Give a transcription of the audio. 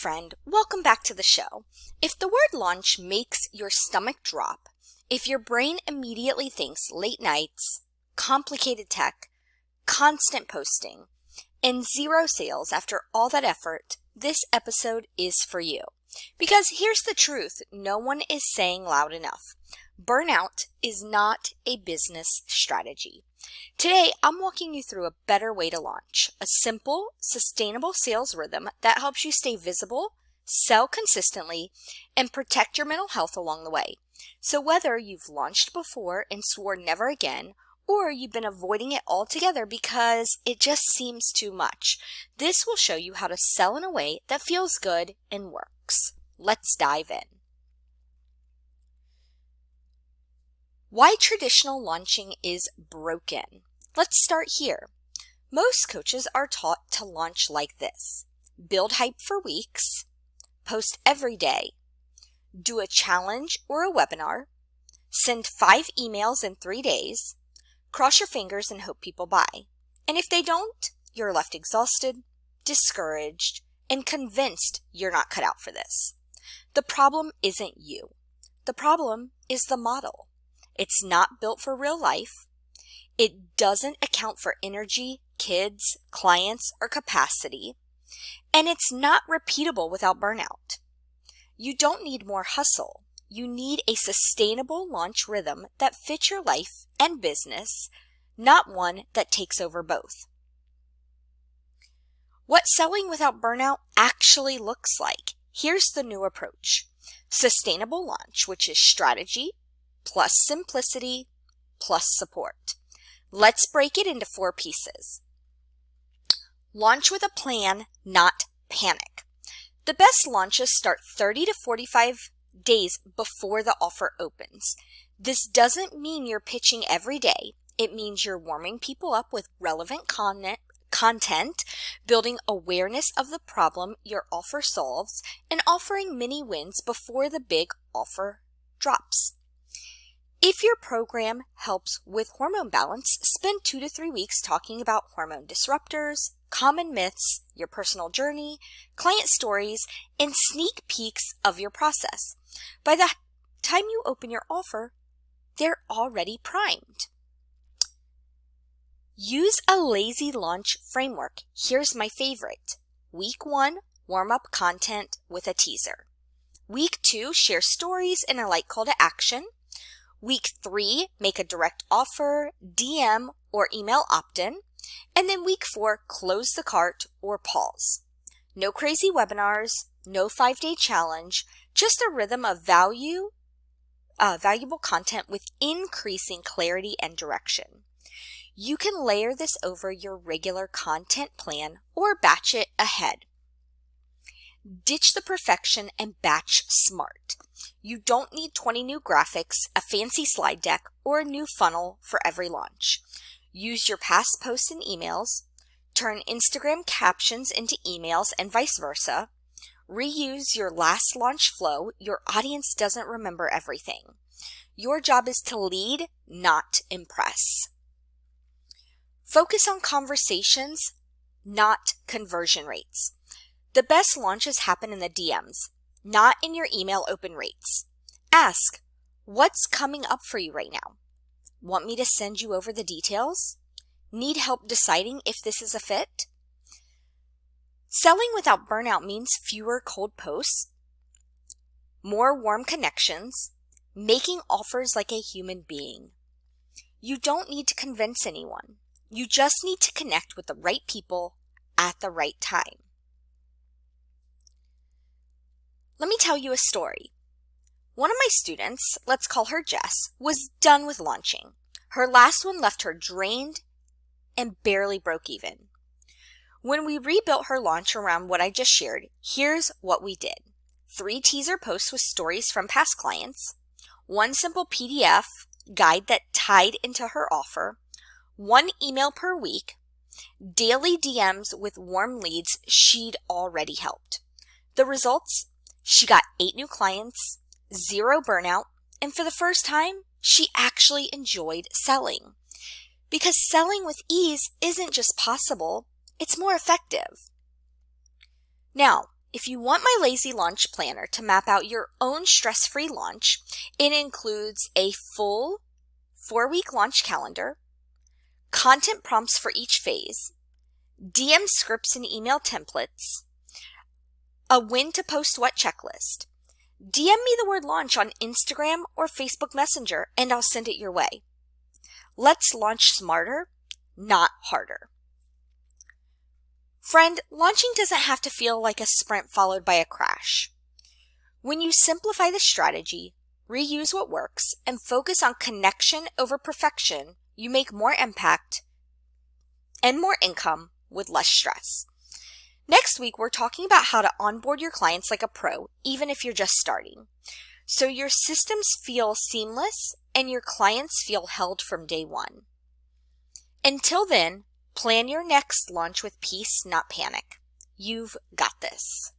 friend, welcome back to the show. If the word launch makes your stomach drop, if your brain immediately thinks late nights, complicated tech, constant posting, and zero sales after all that effort, this episode is for you. Because here's the truth no one is saying loud enough. Burnout is not a business strategy. Today, I'm walking you through a better way to launch, a simple, sustainable sales rhythm that helps you stay visible, sell consistently, and protect your mental health along the way. So whether you've launched before and swore never again, or you've been avoiding it altogether because it just seems too much, this will show you how to sell in a way that feels good and works. Let's dive in. Why traditional launching is broken. Let's start here. Most coaches are taught to launch like this. Build hype for weeks, post every day, do a challenge or a webinar, send 5 emails in 3 days, cross your fingers and hope people buy. And if they don't, you're left exhausted, discouraged, and convinced you're not cut out for this. The problem isn't you. The problem is the model. It's not built for real life. It doesn't account for energy, kids, clients, or capacity. And it's not repeatable without burnout. You don't need more hustle. You need a sustainable launch rhythm that fits your life and business, not one that takes over both. What selling without burnout actually looks like. Here's the new approach. Sustainable launch, which is strategy, plus simplicity, plus support. Let's break it into 4 pieces. Launch with a plan, not panic. The best launches start 30 to 45 days before the offer opens. This doesn't mean you're pitching every day. It means you're warming people up with relevant content, building awareness of the problem your offer solves, and offering mini wins before the big offer drops. If your program helps with hormone balance, spend 2 to 3 weeks talking about hormone disruptors, common myths, your personal journey, client stories, and sneak peeks of your process. By the time you open your offer, they're already primed. Use a lazy launch framework. Here's my favorite. Week 1, warm up content with a teaser. Week 2, share stories and a light call to action. Week 3, make a direct offer, DM, or email opt-in. And then week 4, close the cart or pause. No crazy webinars, no 5-day challenge, just a rhythm of valuable content with increasing clarity and direction. You can layer this over your regular content plan or batch it ahead. Ditch the perfection and batch smart. You don't need 20 new graphics, a fancy slide deck, or a new funnel for every launch. Use your past posts and emails. Turn Instagram captions into emails and vice versa. Reuse your last launch flow. Your audience doesn't remember everything. Your job is to lead, not impress. Focus on conversations, not conversion rates. The best launches happen in the DMs, not in your email open rates. Ask, what's coming up for you right now? Want me to send you over the details? Need help deciding if this is a fit? Selling without burnout means fewer cold posts, more warm connections, making offers like a human being. You don't need to convince anyone. You just need to connect with the right people at the right time. Let me tell you a story. One of my students, let's call her Jess, was done with launching. Her last one left her drained and barely broke even. When we rebuilt her launch around what I just shared, here's what we did. 3 teaser posts with stories from past clients, 1 simple PDF guide that tied into her offer, 1 email per week, daily DMs with warm leads she'd already helped. The results? She got 8 new clients, 0 burnout, and for the first time, she actually enjoyed selling. Because selling with ease isn't just possible, it's more effective. Now, If you want my Lazy Launch Planner to map out your own stress-free launch, it includes a full 4-week launch calendar, content prompts for each phase, DM scripts and email templates, a when to post what checklist. DM me the word launch on Instagram or Facebook Messenger and I'll send it your way. Let's launch smarter, not harder. Friend, launching doesn't have to feel like a sprint followed by a crash. When you simplify the strategy, reuse what works, and focus on connection over perfection, you make more impact and more income with less stress. Next week, we're talking about how to onboard your clients like a pro, even if you're just starting, so your systems feel seamless and your clients feel held from day one. Until then, plan your next launch with peace, not panic. You've got this.